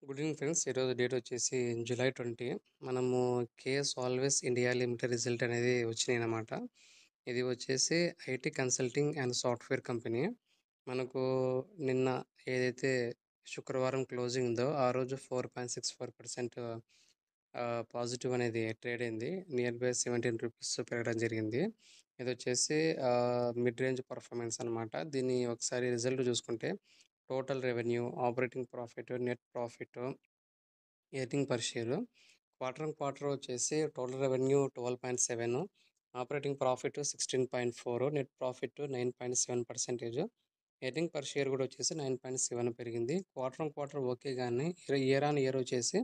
Good evening friends. ఈరోజు date వచ్చేసి July 20. మనము KS always India limited result అనేది వచ్చినాయన్నమాట. ఇది వచ్చేసి IT consulting and software company. మనకు నిన్న ఏదైతే శుక్రవారం క్లోజింగ్ ఉందో ఆ రోజు 4.64% పాజిటివ్ అనేది ట్రేడ్ అయింది. నియర్ బై 17 రూపీస్ పెరగడం జరిగింది. ఇది వచ్చేసి మిడ్ రేంజ్ పర్ఫార్మెన్స్ అనమాట. దీన్ని ఒకసారి రిజల్ట్ చూసుకుంటే total revenue, operating profit, net profit, earning per share quarter on quarter వచ్చేసి total revenue 12.7, operating profit 16.4, net profit 9.7%, earning per share కూడా వచ్చేసి 9.7 పెరిగింది. క్వార్టర్ ఆన్ క్వార్టర్ ఓకే, కానీ ఇయర్ ఆన్ ఇయర్ వచ్చేసి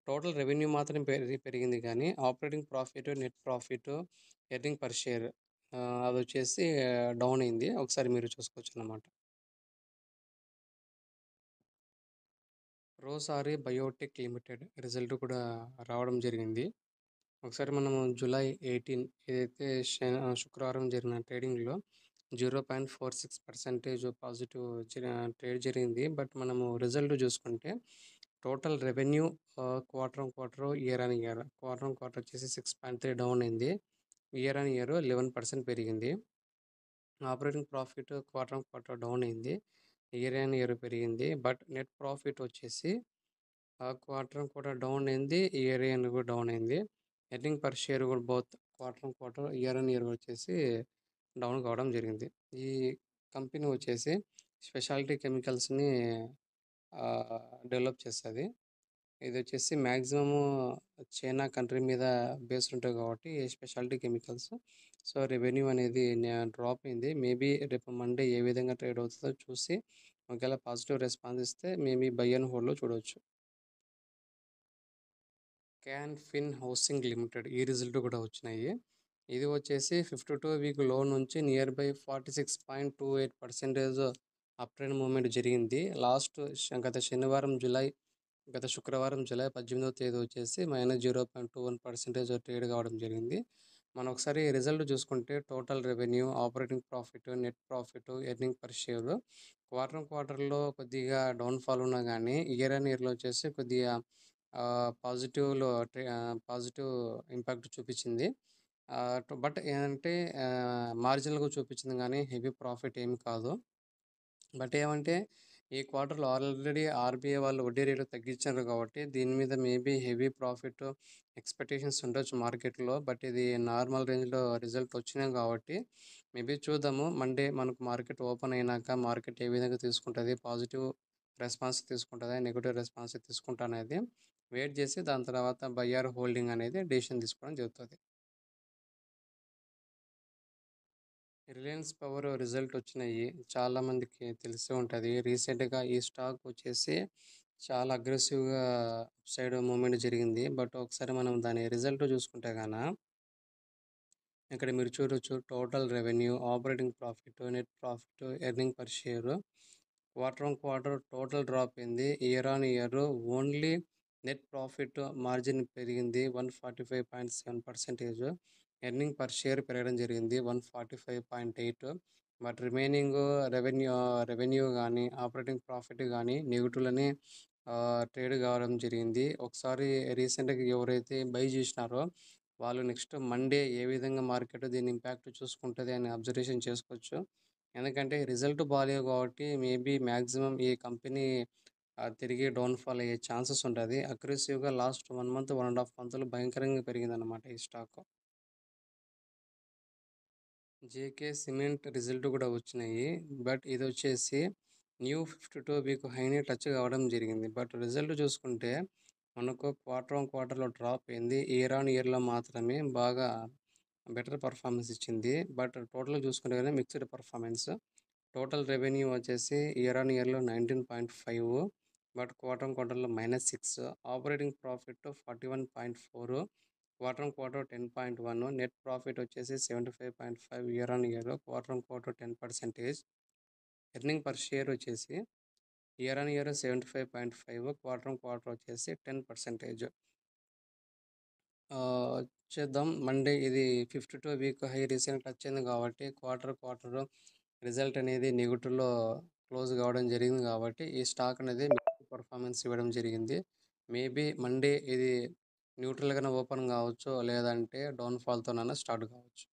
టోటల్ రెవెన్యూ మాత్రం పెరిగింది, కానీ operating profit, net profit, earning per share అది వచ్చేసి డౌన్ అయింది. ఒకసారి మీరు చూసుకోవచ్చు అన్నమాట. రోసారి బయోటెక్ లిమిటెడ్ రిజల్ట్ కూడా రావడం జరిగింది. ఒకసారి మనము జూలై 18 ఏదైతే శుక్రవారం జరిగిన ట్రేడింగ్లో 0.46% పాజిటివ్ ట్రేడ్ జరిగింది. బట్ మనము రిజల్ట్ చూసుకుంటే total revenue quarter on quarter, year on year, quarter on quarter వచ్చేసి 6.3 డౌన్ అయింది. ఇయర్ ఆన్ ఇయర్ 11% పెరిగింది. Operating profit quarter on quarter down అయింది, ఇయర్ ఆన్ ఇయర్ పెరిగింది. బట్ నెట్ ప్రాఫిట్ వచ్చేసి quarter on quarter down అయింది, year on కూడా down అయింది. Earning per share కూడా both quarter on quarter, year on year వచ్చేసి down కావడం జరిగింది. ఈ కంపెనీ వచ్చేసి స్పెషాలిటీ కెమికల్స్ని డెవలప్ చేస్తుంది. ఇది వచ్చేసి మ్యాక్సిమము చైనా కంట్రీ మీద బేస్ ఉంటుంది కాబట్టి స్పెషాలిటీ కెమికల్స్. సో రెవెన్యూ అనేది డ్రాప్ అయింది. మేబీ రేపు మండే ఏ విధంగా ట్రేడ్ అవుతుందో చూసి ఒకవేళ పాజిటివ్ రెస్పాన్స్ ఇస్తే మేబీ బై అండ్ హోల్డ్లో చూడవచ్చు. క్యాన్ ఫిన్ హౌసింగ్ లిమిటెడ్ ఈ రిజల్ట్ కూడా వచ్చినాయి. ఇది వచ్చేసి 52 వీక్ లో నుంచి near by 46.28% up trend movement జరిగింది. గత శనివారం గత శుక్రవారం జూలై 18వ తేదీ వచ్చేసి -0.21% ట్రేడ్ కావడం జరిగింది. మనం ఒకసారి రిజల్ట్ చూసుకుంటే total revenue, operating profit, net profit, earning per share quarter on క్వార్టర్లో కొద్దిగా డౌన్ఫాల్ ఉన్నా కానీ ఇయర్ ఆన్ ఇయర్లో వచ్చేసి కొద్దిగా పాజిటివ్లో పాజిటివ్ ఇంపాక్ట్ చూపించింది. బట్ ఏంటంటే మార్జినల్గా చూపించింది, కానీ హెవీ ప్రాఫిట్ ఏమి కాదు. బట్ ఏమంటే ఈ క్వార్టర్లో ఆల్రెడీ ఆర్బీఐ వాళ్ళు వడ్డీ రేట్లు తగ్గించారు కాబట్టి దీని మీద మేబీ హెవీ ప్రాఫిట్ ఎక్స్పెక్టేషన్స్ ఉండొచ్చు మార్కెట్లో. బట్ ఇది నార్మల్ రేంజ్లో రిజల్ట్ వచ్చినాయి కాబట్టి మేబీ చూద్దాము. మండే మనకు మార్కెట్ ఓపెన్ అయినాక మార్కెట్ ఏ విధంగా తీసుకుంటుంది, పాజిటివ్ రెస్పాన్స్ తీసుకుంటుందా, నెగిటివ్ రెస్పాన్స్ తీసుకుంటా అనేది వెయిట్ చేసి దాని తర్వాత బయ్యార్ హోల్డింగ్ అనేది డెసిషన్ తీసుకోవడం జరుగుతుంది. రిలయన్స్ పవర్ రిజల్ట్ వచ్చినాయి, చాలా మందికి తెలిసే ఉంటుంది. రీసెంట్గా ఈ స్టాక్ వచ్చేసి చాలా అగ్రెసివ్గా సైడ్ మూమెంట్ జరిగింది. బట్ ఒకసారి మనం దాని రిజల్ట్ చూసుకుంటే గాన ఇక్కడ మీరు చూడొచ్చు total revenue, operating profit, net profit, earning per share quarter on quarter total drop అయింది. Year on year only net profit margin పెరిగింది 145.7%. ఎర్నింగ్ పర్ షేర్ పెరగడం జరిగింది 145.8. బట్ రిమైనింగ్ రెవెన్యూ కానీ ఆపరేటింగ్ ప్రాఫిట్ కానీ నెగిటివ్లోనే ట్రేడ్ కావడం జరిగింది. ఒకసారి రీసెంట్గా ఎవరైతే బై చేసినారో వాళ్ళు నెక్స్ట్ మండే ఏ విధంగా మార్కెట్ దీని ఇంపాక్ట్ చూసుకుంటుంది అని అబ్జర్వేషన్ చేసుకోవచ్చు. ఎందుకంటే రిజల్ట్ బాగాలేవు కాబట్టి మేబీ మ్యాక్సిమం ఈ కంపెనీ తిరిగి డౌన్ఫాల్ అయ్యే ఛాన్సెస్ ఉంటుంది. అగ్రెసివ్గా లాస్ట్ 1 మంత్, 1.5 మంత్లో భయంకరంగా పెరిగిందన్నమాట ఈ స్టాక్. జేకే సిమెంట్ రిజల్ట్ కూడా వచ్చినాయి. బట్ ఇది వచ్చేసి న్యూ 52 వీక్ హైని టచ్ కావడం జరిగింది. బట్ రిజల్ట్ చూసుకుంటే మనకు క్వార్టర్ ఆన్ క్వార్టర్లో డ్రాప్ అయింది, ఇయర్ ఆన్ ఇయర్లో మాత్రమే బాగా బెటర్ పర్ఫార్మెన్స్ ఇచ్చింది. బట్ టోటల్ చూసుకుంటే కానీ మిక్స్డ్ పర్ఫార్మెన్స్. టోటల్ రెవెన్యూ వచ్చేసి ఇయర్ ఆన్ ఇయర్లో 19.5, బట్ క్వార్టర్ ఆన్ క్వార్టర్లో -6. Operating profit 41.4, quarter on quarter 10.1, net profit వచ్చేసి 75.5 year on year, quarter on quarter 10%. Earning per share వచ్చేసి year on year 75.5, quarter on quarter వచ్చేసి 10%. చేద్దాం Monday ఇది 52 week high recent touch అయింది కాబట్టి quarter result అనేది నెగిటివ్లో close కావడం జరిగింది కాబట్టి ఈ స్టాక్ అనేది పర్ఫార్మెన్స్ పెర్ఫార్మెన్స్ ఇవ్వడం జరిగింది. మేబీ మండే ఇది న్యూట్రల్‌గానే ఓపెన్ గావచ్చు. లేదంటే డౌన్‌ఫాల్‌తోనన్నా స్టార్ట్ కావచ్చు.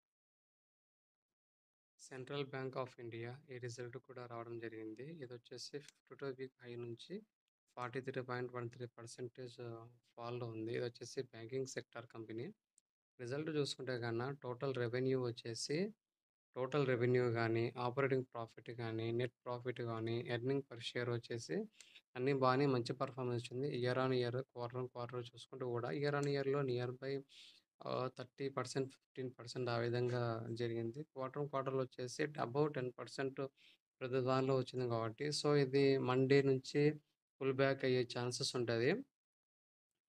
సెంట్రల్ బ్యాంక్ ఆఫ్ ఇండియా ఈ రిజల్ట్ కూడా రావడం జరిగింది. ఇదొచ్చేసి 52 వీక్ హై నుంచి 43.13% ఫాల్‌లో ఉంది. ఇదొచ్చేసి బ్యాంకింగ్ సెక్టార్ కంపెనీ. రిజల్ట్ చూసుకుంటే టోటల్ రెవెన్యూ గానీ, ఆపరేటింగ్ ప్రాఫిట్ గానీ, నెట్ ప్రాఫిట్ గానీ, ఎర్నింగ్ పర్ షేర్ వచ్చేసి అన్నీ బానే మంచి పెర్ఫార్మెన్స్ వచ్చింది. Year on year, quarter on quarter చూసుకుంటే కూడా ఇయర్ ఆన్ ఇయర్‌లో నియర్ బై 30%, 15% ఆ విధంగా జరిగింది. క్వార్టర్ ఆన్ క్వార్టర్‌లో వచ్చేసి అబోవ్ 10% ప్రతి దానిలో వచ్చింది కాబట్టి, సో, ఇది మండే నుంచి పుల్ బ్యాక్ అయ్యే ఛాన్సెస్ ఉంటది.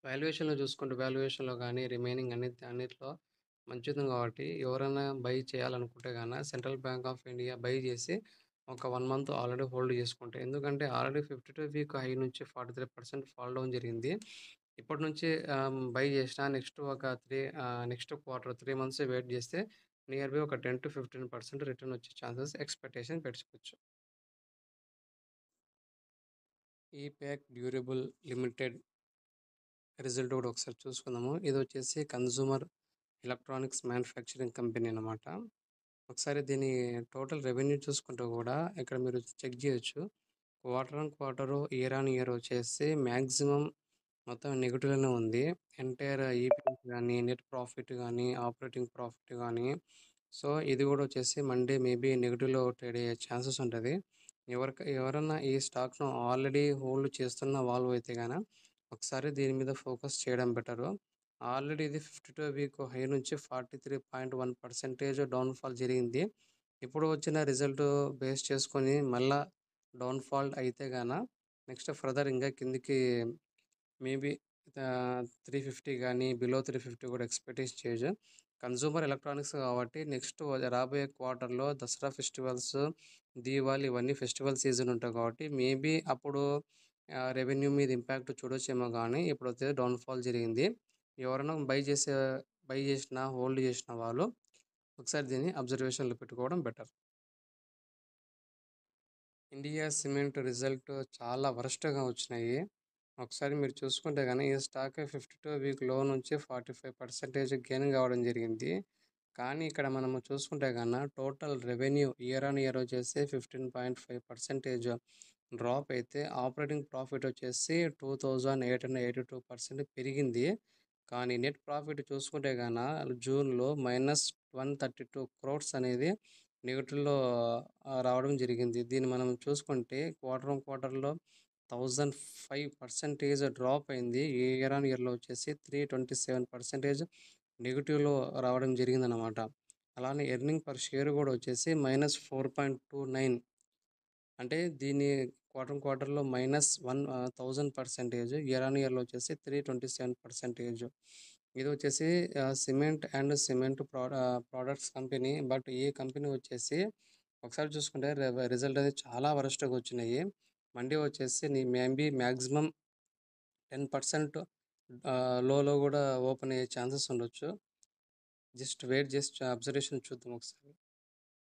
వాల్యుయేషన్‌లో గానీ, రిమైనింగ్ అన్నిట్లో మంచిగుంది కాబట్టి, ఎవరైనా బై చేయాలనుకుంటే central bank of India by చేసి ఒక 1 మంత్ ఆల్రెడీ హోల్డ్ చేసుకుంటే, ఎందుకంటే ఆల్రెడీ 52 వీక్ హై నుంచి 43% ఫాల్ డౌన్ జరిగింది. ఇప్పటి నుంచి బై చేసినా నెక్స్ట్ క్వార్టర్ 3 మంత్స్ వెయిట్ చేస్తే నియర్ బై ఒక 10-15% రిటర్న్ వచ్చే ఛాన్సెస్ ఎక్స్‌పెక్టేషన్ పెట్టుకోవచ్చు. ఈపాక్ డ్యూరబుల్ లిమిటెడ్ రిజల్ట్ కూడా ఒకసారి చూసుకుందాము. ఇదొచ్చేసి కన్జ్యూమర్ ఎలక్ట్రానిక్స్ మ్యానుఫ్యాక్చరింగ్ కంపెనీ అనమాట. ఒకసారి దీని టోటల్ రెవెన్యూ చూసుకుంటే కూడా ఇక్కడ మీరు చెక్ చేయొచ్చు. Quarter on quarter, year on year వచ్చేసి మాక్సిమం మొత్తం నెగెటివ్‌లోనే ఉంది. ఎంటైర్ ఈపీఎస్ గానీ, నెట్ ప్రాఫిట్ గానీ, ఆపరేటింగ్ ప్రాఫిట్ గానీ, సో, ఇది కూడా వచ్చేసి మండే మేబీ నెగెటివ్‌లో ట్రేడ్ అయ్యే ఛాన్సెస్ ఉంటది. ఎవరన్నా ఈ స్టాక్‌ను ఆల్రెడీ హోల్డ్ చేస్తున్న వాళ్ళు అయితే ఒకసారి దీని మీద ఫోకస్ చేయడం బెటరు. ఆల్రెడీ ఇది 52 వీక్ హై నుంచి 43.1% డౌన్‌ఫాల్ జరిగింది. ఇప్పుడు వచ్చిన రిజల్ట్ బేస్ చేసుకొని మళ్ళా డౌన్‌ఫాల్ అయితే నెక్స్ట్ ఫర్దర్ ఇంకా కిందకి మేబీ 350 గానీ, బిలో 350 కూడా ఎక్స్‌పెక్టేషన్ చేయొచ్చు. కన్జ్యూమర్ ఎలక్ట్రానిక్స్ కాబట్టి నెక్స్ట్ రాబోయే క్వార్టర్‌లో దసరా ఫెస్టివల్స్, దీవాళి ఇవన్నీ ఫెస్టివల్ సీజన్ ఉంటాయి కాబట్టి మేబీ అప్పుడు రెవెన్యూ మీద ఇంపాక్ట్ చూడొచ్చేమో గానీ ఇప్పుడైతే డౌన్‌ఫాల్ జరిగింది. ఎవరైనా బై చేసిన, హోల్డ్ చేసిన వాళ్ళు ఒకసారి దీన్ని అబ్జర్వేషన్‌లో పెట్టుకోవడం బెటర్. ఇండియా సిమెంట్ రిజల్ట్ చాలా వరస్ట్‌గా వచ్చినాయి. ఒకసారి మీరు చూసుకుంటే ఈ స్టాక్ 52 వీక్ లో నుంచి 45% గెయిన్ కావడం జరిగింది. కానీ ఇక్కడ మనము చూసుకుంటే total revenue year on year వచ్చేసి 15.5% డ్రాప్ అయితే ఆపరేటింగ్ ప్రాఫిట్ వచ్చేసి 2882% పెరిగింది. కానీ నెట్ ప్రాఫిట్ చూసుకుంటే జూన్‌లో -132 క్రోర్స్ అనేది నెగెటివ్‌లో రావడం జరిగింది. దీన్ని మనం చూసుకుంటే క్వార్టర్ ఆన్ క్వార్టర్‌లో 1005% డ్రాప్ అయింది. ఇయర్ ఆన్ ఇయర్‌లో వచ్చేసి 327% నెగెటివ్‌లో రావడం జరిగిందనమాట. అలానే ఎర్నింగ్ పర్ షేర్ కూడా వచ్చేసి -4.29, అంటే దీన్ని క్వార్టర్ ఆన్ క్వార్టర్‌లో -1000%, ఇయర్ ఆన్ ఇయర్‌లో వచ్చేసి 327%. ఇది వచ్చేసి ప్రొడక్ట్స్ కంపెనీ. బట్ ఈ కంపెనీ వచ్చేసి ఒకసారి చూసుకుంటే రిజల్ట్ అనేది చాలా వరస్ట్‌గా వచ్చినాయి. మండే వచ్చేసి మేబీ మాక్సిమం 10% లోలో కూడా ఓపెన్ అయ్యే ఛాన్సెస్ ఉండొచ్చు. జస్ట్ అబ్జర్వేషన్ చూద్దాం ఒకసారి.